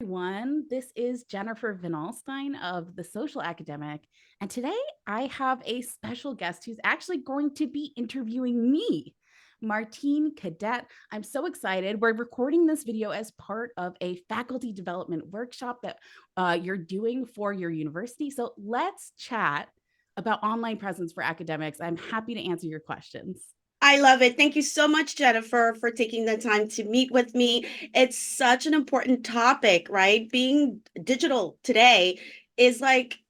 Everyone. This is Jennifer Van Alstyne of The Social Academic. And today I have a special guest who's actually going to be interviewing me, Martine Cadet. I'm so excited. We're recording this video as part of a faculty development workshop that you're doing for your university. So let's chat about online presence for academics. I'm happy to answer your questions. I love it. Thank you so much, Jennifer, for taking the time to meet with me. It's such an important topic, right? Being digital today is like,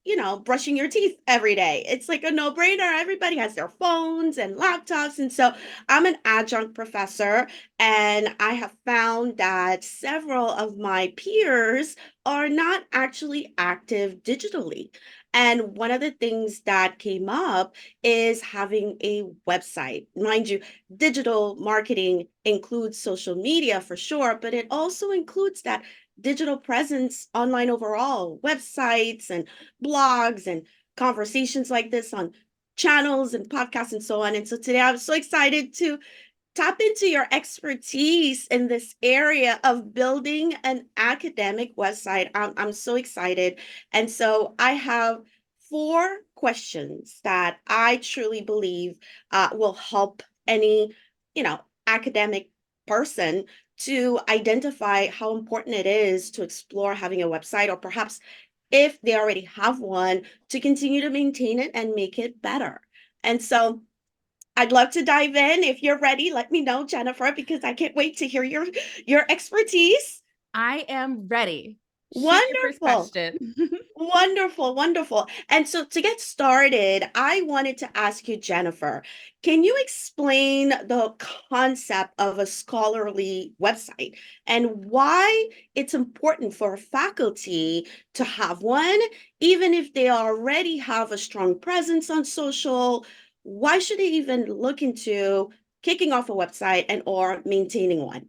brushing your teeth every day. It's like a no-brainer. Everybody has their phones and laptops. And so I'm an adjunct professor, and I have found that several of my peers are not actually active digitally. And one of the things that came up is having a website. Mind you, digital marketing includes social media for sure, but it also includes that digital presence online overall, websites and blogs and conversations like this on channels and podcasts and so on. And so today I'm so excited to tap into your expertise in this area of building an academic website. I'm so excited. And so I have four questions that I truly believe will help any, academic person to identify how important it is to explore having a website, or perhaps if they already have one, to continue to maintain it and make it better. And so I'd love to dive in. If you're ready, let me know, Jennifer, because I can't wait to hear your expertise. I am ready. Shoot your first Wonderful. question. Wonderful, wonderful. And so to get started, I wanted to ask you, Jennifer, can you explain the concept of a scholarly website and why it's important for a faculty to have one, even if they already have a strong presence on social? Why should they even look into kicking off a website and or maintaining one?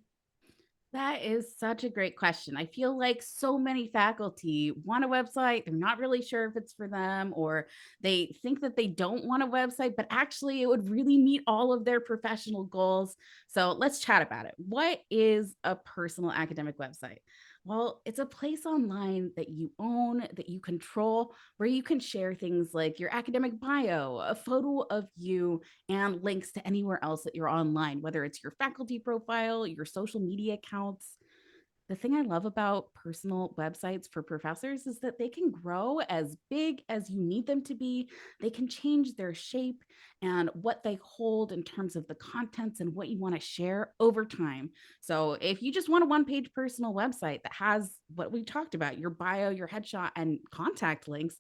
That is such a great question. I feel like so many faculty want a website. They're not really sure if it's for them, or they think that they don't want a website, but actually it would really meet all of their professional goals. So let's chat about it. What is a personal academic website? Well, it's a place online that you own, that you control, where you can share things like your academic bio, a photo of you, and links to anywhere else that you're online, whether it's your faculty profile, your social media accounts. The thing I love about personal websites for professors is that they can grow as big as you need them to be. They can change their shape and what they hold in terms of the contents and what you want to share over time. So, if you just want a one page personal website that has what we talked about, your bio, your headshot, and contact links,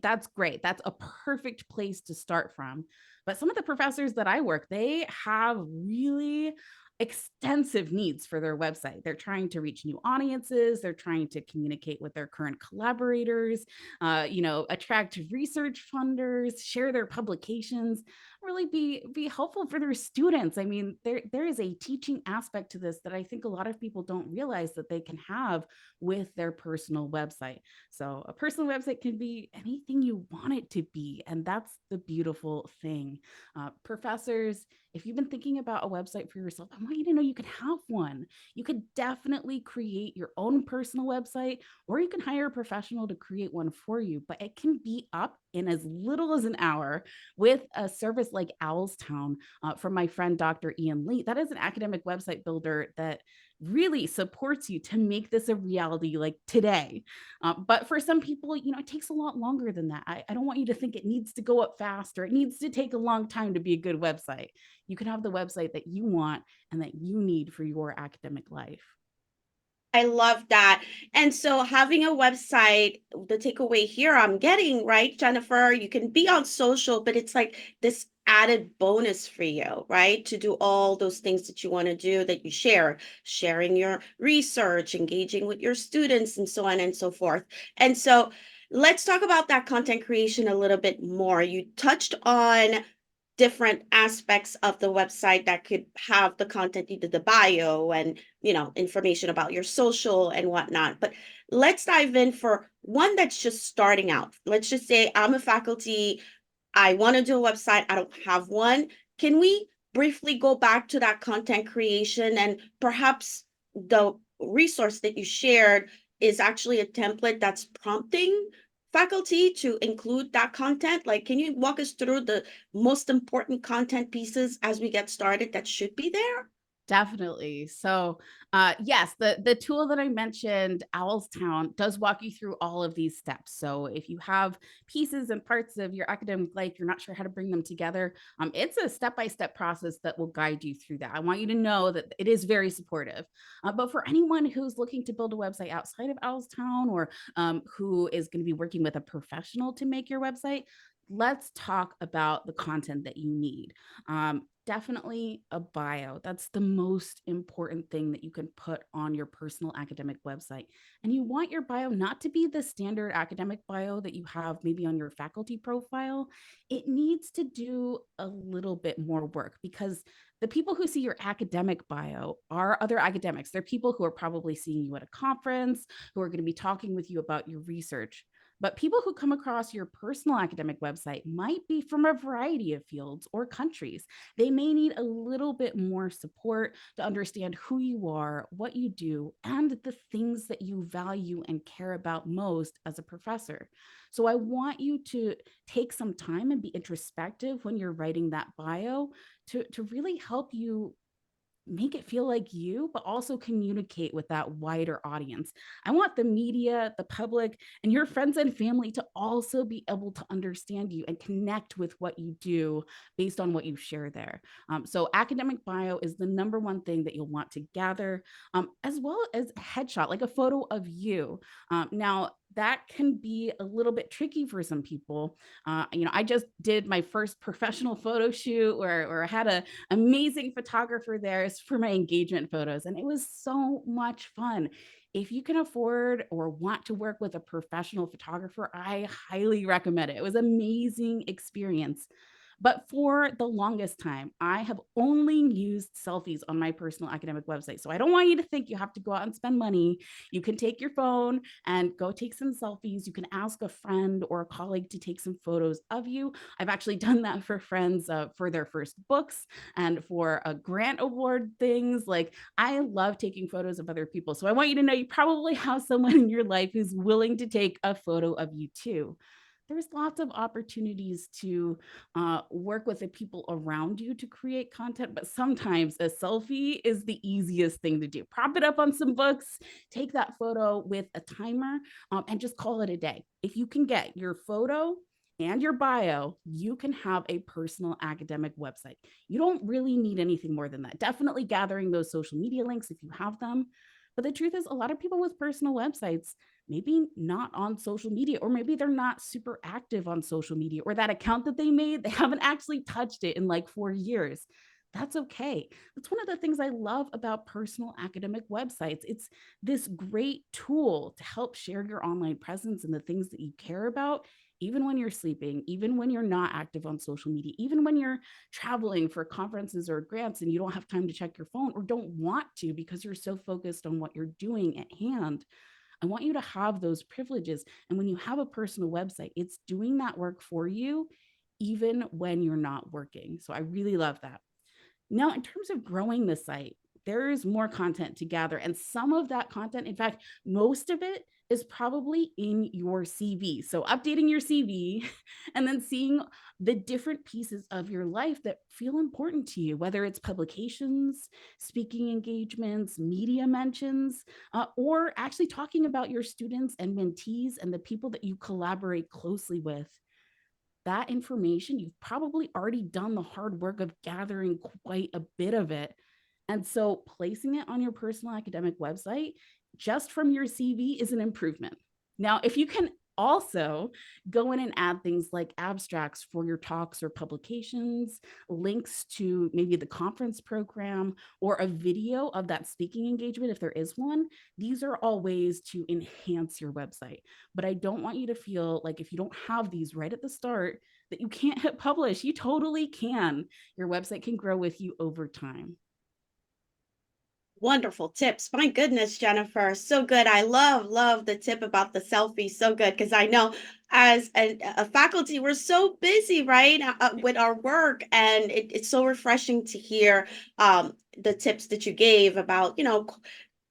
that's great. That's a perfect place to start from. But some of the professors that I work, they have really extensive needs for their website. They're trying to reach new audiences. They're trying to communicate with their current collaborators, attract research funders, share their publications, really be helpful for their students. I mean, there is a teaching aspect to this that I think a lot of people don't realize that they can have with their personal website. So a personal website can be anything you want it to be, and that's the beautiful thing. Professors, if you've been thinking about a website for yourself, I want you to know you can have one. You could definitely create your own personal website, or you can hire a professional to create one for you, but it can be up in as little as an hour with a service like Owlstown from my friend Dr. Ian Lee. That is an academic website builder that really supports you to make this a reality like today. But for some people, it takes a lot longer than that. I don't want you to think it needs to go up fast or it needs to take a long time to be a good website. You can have the website that you want and that you need for your academic life. I love that. And so having a website, the takeaway here I'm getting, right, Jennifer, you can be on social, but it's like this added bonus for you, right? To do all those things that you want to do that you share, sharing your research, engaging with your students, and so on and so forth. And so let's talk about that content creation a little bit more. You touched on different aspects of the website that could have the content, either the bio and information about your social and whatnot. But let's dive in for one that's just starting out. Let's just say I'm a faculty, I want to do a website, I don't have one. Can we briefly go back to that content creation and perhaps the resource that you shared is actually a template that's prompting faculty to include that content. Like, can you walk us through the most important content pieces as we get started that should be there? Definitely. So, yes, the tool that I mentioned, Owl's Town, does walk you through all of these steps. So, if you have pieces and parts of your academic life, you're not sure how to bring them together, it's a step-by-step process that will guide you through that. I want you to know that it is very supportive. But for anyone who's looking to build a website outside of Owl's Town, or who is going to be working with a professional to make your website, let's talk about the content that you need. Definitely a bio. That's the most important thing that you can put on your personal academic website. And you want your bio not to be the standard academic bio that you have maybe on your faculty profile. It needs to do a little bit more work, because the people who see your academic bio are other academics. They're people who are probably seeing you at a conference, who are going to be talking with you about your research. But people who come across your personal academic website might be from a variety of fields or countries. They may need a little bit more support to understand who you are, what you do, and the things that you value and care about most as a professor. So I want you to take some time and be introspective when you're writing that bio, to really help you make it feel like you, but also communicate with that wider audience. I want the media, the public, and your friends and family to also be able to understand you and connect with what you do based on what you share there. So, academic bio is the number one thing that you'll want to gather, as well as a headshot, like a photo of you. Now, that can be a little bit tricky for some people. I just did my first professional photo shoot where I had a amazing photographer there for my engagement photos, and it was so much fun. If you can afford or want to work with a professional photographer, I highly recommend it. It was an amazing experience. But for the longest time, I have only used selfies on my personal academic website. So I don't want you to think you have to go out and spend money. You can take your phone and go take some selfies. You can ask a friend or a colleague to take some photos of you. I've actually done that for friends, for their first books and for a grant award things. Like, I love taking photos of other people. So I want you to know you probably have someone in your life who's willing to take a photo of you too. There's lots of opportunities to work with the people around you to create content, but sometimes a selfie is the easiest thing to do. Prop it up on some books, take that photo with a timer, and just call it a day. If you can get your photo and your bio, you can have a personal academic website. You don't really need anything more than that. Definitely gathering those social media links if you have them. But the truth is, a lot of people with personal websites, maybe not on social media, or maybe they're not super active on social media, or that account that they made, they haven't actually touched it in like 4 years. That's okay. That's one of the things I love about personal academic websites. It's this great tool to help share your online presence and the things that you care about, even when you're sleeping, even when you're not active on social media, even when you're traveling for conferences or grants and you don't have time to check your phone or don't want to because you're so focused on what you're doing at hand. I want you to have those privileges. And when you have a personal website, it's doing that work for you, even when you're not working. So I really love that. Now, in terms of growing the site, there is more content to gather. And some of that content, in fact, most of it is probably in your CV. So updating your CV and then seeing the different pieces of your life that feel important to you, whether it's publications, speaking engagements, media mentions, or actually talking about your students and mentees and the people that you collaborate closely with. That information, you've probably already done the hard work of gathering quite a bit of it. And so placing it on your personal academic website just from your CV is an improvement. Now, if you can also go in and add things like abstracts for your talks or publications, links to maybe the conference program, or a video of that speaking engagement, if there is one, these are all ways to enhance your website. But I don't want you to feel like if you don't have these right at the start, that you can't hit publish. You totally can. Your website can grow with you over time. Wonderful tips. My goodness, Jennifer, so good. I love the tip about the selfie. So good, because I know as a faculty, we're so busy, right, with our work, and it's so refreshing to hear the tips that you gave about,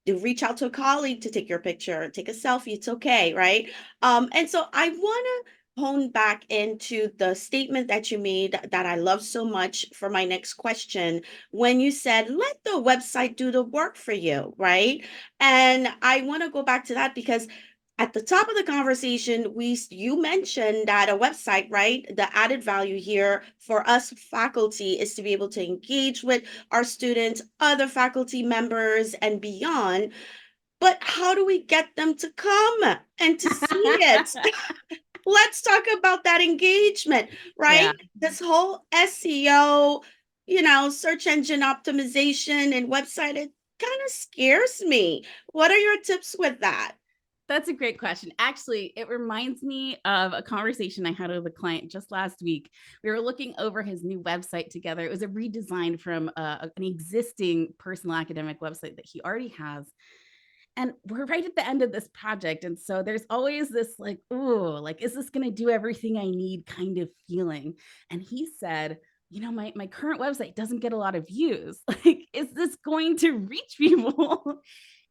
reach out to a colleague to take your picture, take a selfie, it's okay, right? And so I want to hone back into the statement that you made that I love so much for my next question, when you said, let the website do the work for you, right? And I want to go back to that because at the top of the conversation, you mentioned that a website, right? The added value here for us faculty is to be able to engage with our students, other faculty members, and beyond. But how do we get them to come and to see it? Let's talk about that engagement, right? Yeah. This whole SEO, search engine optimization and website, it kind of scares me. What are your tips with that? That's a great question. Actually, it reminds me of a conversation I had with a client just last week. We were looking over his new website together. It was a redesign from an existing personal academic website that he already has. And we're right at the end of this project. And so there's always this like, oh, like, is this going to do everything I need kind of feeling? And he said, my current website doesn't get a lot of views. Like, is this going to reach people?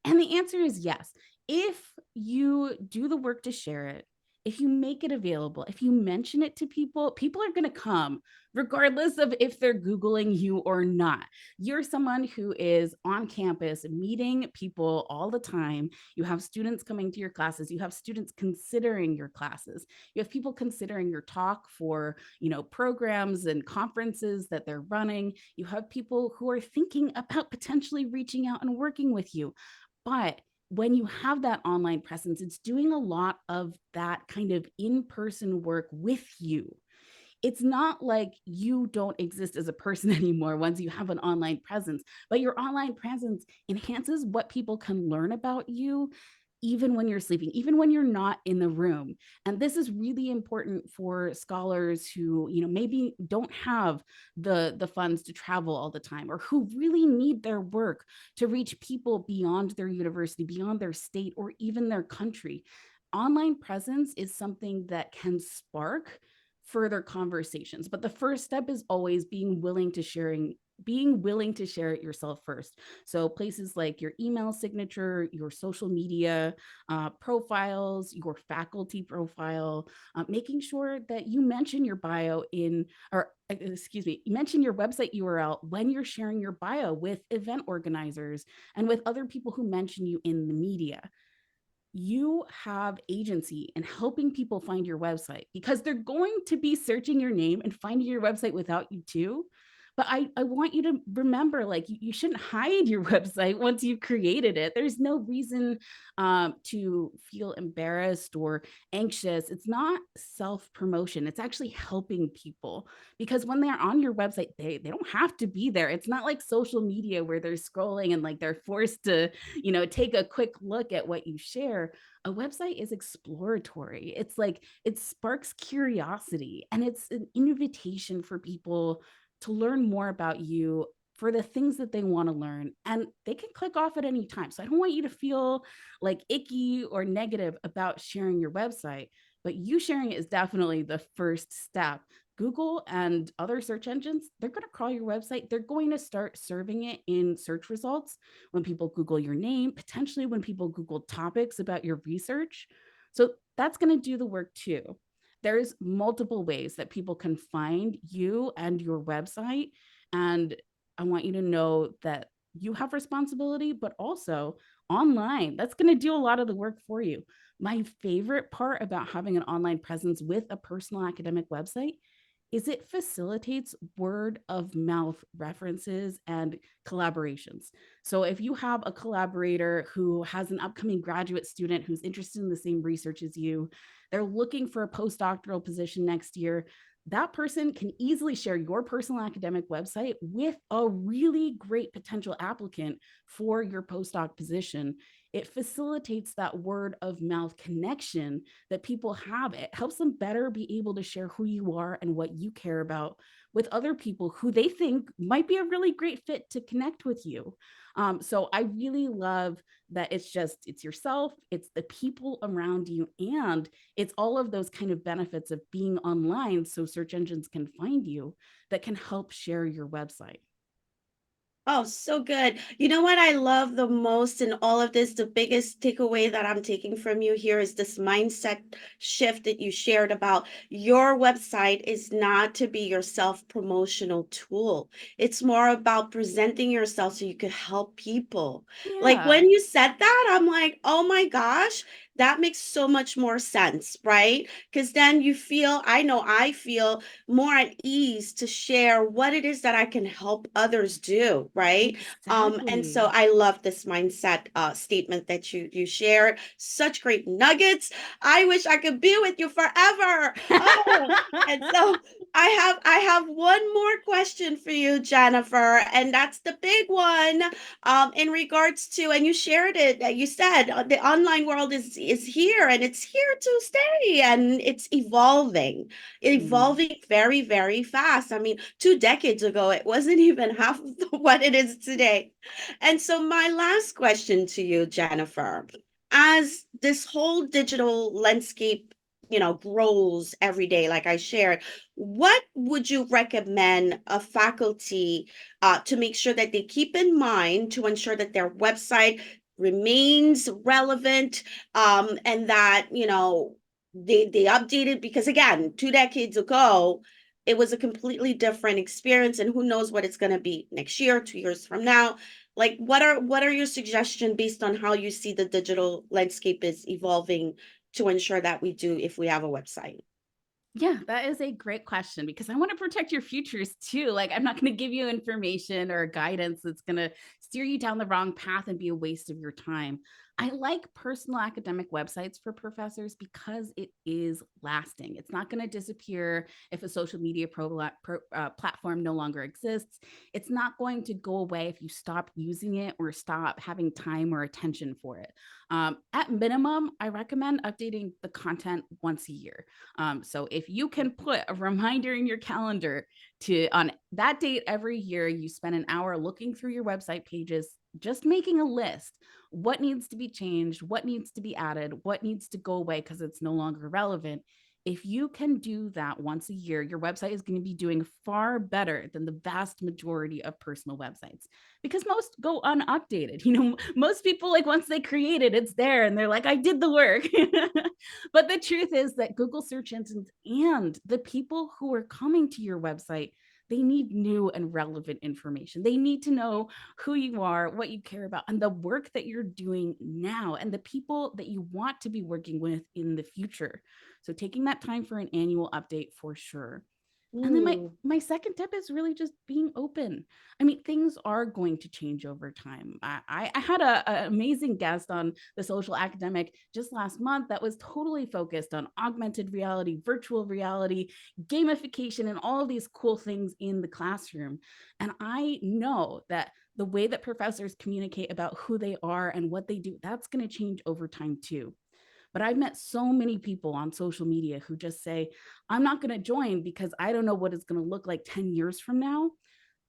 And the answer is yes. If you do the work to share it, if you make it available, if you mention it to people, people are going to come regardless of if they're Googling you or not. You're someone who is on campus meeting people all the time. You have students coming to your classes. You have students considering your classes. You have people considering your talk for, programs and conferences that they're running. You have people who are thinking about potentially reaching out and working with you. But when you have that online presence, it's doing a lot of that kind of in-person work with you. It's not like you don't exist as a person anymore once you have an online presence, but your online presence enhances what people can learn about you even when you're sleeping, even when you're not in the room. And this is really important for scholars who, maybe don't have the funds to travel all the time, or who really need their work to reach people beyond their university, beyond their state, or even their country. Online presence is something that can spark further conversations, but the first step is always being willing to share it yourself first. So places like your email signature, your social media profiles, your faculty profile, making sure that you mention your bio you mention your website URL when you're sharing your bio with event organizers and with other people who mention you in the media. You have agency in helping people find your website because they're going to be searching your name and finding your website without you too. But I want you to remember, like, you shouldn't hide your website once you've created it. There's no reason to feel embarrassed or anxious. It's not self-promotion. It's actually helping people, because when they're on your website, they don't have to be there. It's not like social media where they're scrolling and like they're forced to, take a quick look at what you share. A website is exploratory. It's like it sparks curiosity, and it's an invitation for people to learn more about you for the things that they want to learn, and they can click off at any time. So I don't want you to feel like icky or negative about sharing your website, but you sharing it is definitely the first step. Google and other search engines, they're going to crawl your website. They're going to start serving it in search results when people Google your name, potentially when people Google topics about your research. So that's going to do the work too. There's multiple ways that people can find you and your website. And I want you to know that you have responsibility, but also online, that's going to do a lot of the work for you. My favorite part about having an online presence with a personal academic website is it facilitates word of mouth references and collaborations. So if you have a collaborator who has an upcoming graduate student who's interested in the same research as you, they're looking for a postdoctoral position next year, that person can easily share your personal academic website with a really great potential applicant for your postdoc position. It facilitates that word of mouth connection that people have. It helps them better be able to share who you are and what you care about with other people who they think might be a really great fit to connect with you. So I really love that it's yourself, it's the people around you, and it's all of those kind of benefits of being online so search engines can find you that can help share your website. Oh, so good. You know what I love the most in all of this? The biggest takeaway that I'm taking from you here is this mindset shift that you shared about your website is not to be your self-promotional tool. It's more about presenting yourself so you could help people. Like Yeah, when you said that, I'm like, oh my gosh, that makes so much more sense, right? Because then you feel, I know I feel more at ease to share what it is that I can help others do, right? And so exactly. I love this mindset statement that you shared. Such great nuggets. I wish I could be with you forever. Oh, and so I have one more question for you, Jennifer, and that's the big one. In regards to, and you shared it, you said the online world is here and it's here to stay and it's Mhm. evolving very, very fast. I mean, 2 decades ago, it wasn't even half of what it is today. And so, my last question to you, Jennifer, as this whole digital landscape, grows every day, like I shared, what would you recommend a faculty to make sure that they keep in mind to ensure that their website remains relevant and that, they updated because again 2 decades ago it was a completely different experience and who knows what it's going to be next year 2 years from now. Like what are your suggestions based on how you see the digital landscape is evolving to ensure that we do if we have a website? Yeah, that is a great question because I want to protect your futures too. Like, I'm not going to give you information or guidance that's going to steer you down the wrong path and be a waste of your time. I like personal academic websites for professors because it is lasting. It's not going to disappear if a social media platform no longer exists. It's not going to go away if you stop using it or stop having time or attention for it. At minimum, I recommend updating the content once a year. So if you can put a reminder in your calendar to on that date every year, you spend an hour looking through your website pages, just making a list. What needs to be changed? What needs to be added? What needs to go away because it's no longer relevant? If you can do that once a year, your website is going to be doing far better than the vast majority of personal websites because most go unupdated. Most people, like, once they create it, it's there and they're like, I did the work. But the truth is that Google search engines and the people who are coming to your website, they need new and relevant information. They need to know who you are, what you care about, and the work that you're doing now, and the people that you want to be working with in the future. So taking that time for an annual update for sure. And then my Mm. my second tip is really just being open. I mean, things are going to change over time. I had a amazing guest on the Social Academic just last month that was totally focused on augmented reality, virtual reality, gamification, and all of these cool things in the classroom. And I know that the way that professors communicate about who they are and what they do, that's going to change over time too. But I've met so many people on social media who just say, I'm not going to join because I don't know what it's going to look like 10 years from now.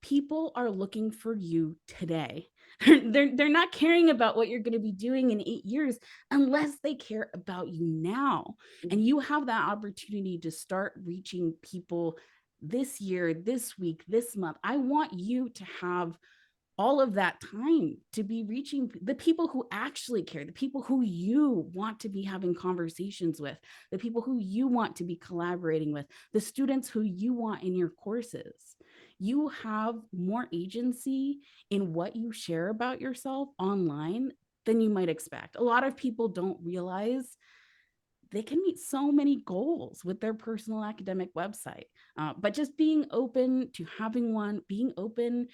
People are looking for you today. They're not caring about what you're going to be doing in 8 years unless they care about you now. And you have that opportunity to start reaching people this year, this week, this month. I want you to have all of that time to be reaching the people who actually care, the people who you want to be having conversations with, the people who you want to be collaborating with, the students who you want in your courses. You have more agency in what you share about yourself online than you might expect. A lot of people don't realize they can meet so many goals with their personal academic website. But just being open to having one, being open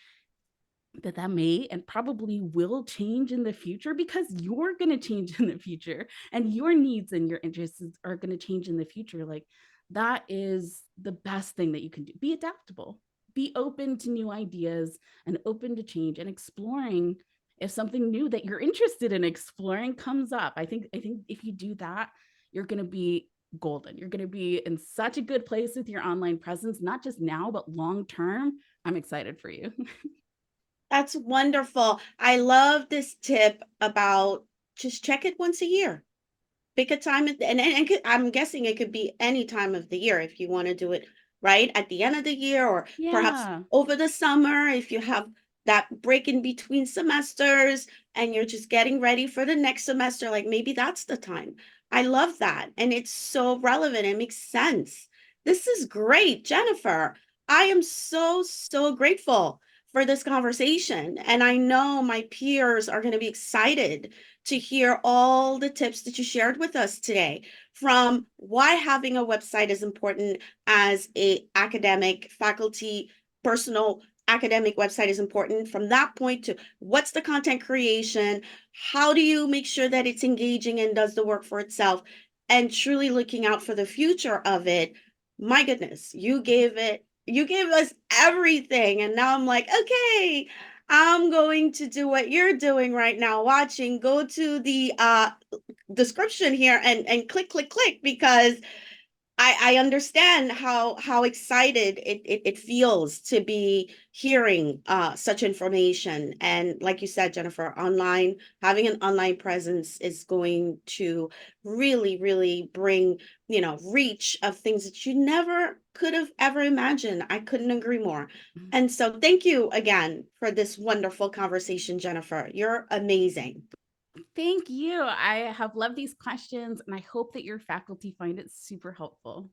that may and probably will change in the future because you're going to change in the future and your needs and your interests are going to change in the future. Like, that is the best thing that you can do. Be adaptable, be open to new ideas and open to change and exploring. If something new that you're interested in exploring comes up, I think if you do that, you're going to be golden. You're going to be in such a good place with your online presence, not just now but long term. I'm excited for you. That's wonderful. I love this tip about just check it once a year. Pick a time I'm guessing it could be any time of the year if you want to do it right at the end of the year or perhaps Yeah. over the summer if you have that break in between semesters and you're just getting ready for the next semester, like maybe that's the time. I love that. And it's so relevant. It makes sense. This is great, Jennifer. I am so, so grateful for this conversation. And I know my peers are going to be excited to hear all the tips that you shared with us today, from why having a website is important as a academic faculty personal academic website is important, from that point to what's the content creation, how do you make sure that it's engaging and does the work for itself, and truly looking out for the future of it. My goodness, you gave us everything. And now I'm like, okay, I'm going to do what you're doing right now, watching. Go to the description here and click, because I understand how excited it feels to be hearing such information. And like you said, Jennifer, online, having an online presence is going to really, really bring, reach of things that you never could have ever imagined. I couldn't agree more. And so thank you again for this wonderful conversation, Jennifer. You're amazing. Thank you. I have loved these questions and I hope that your faculty find it super helpful.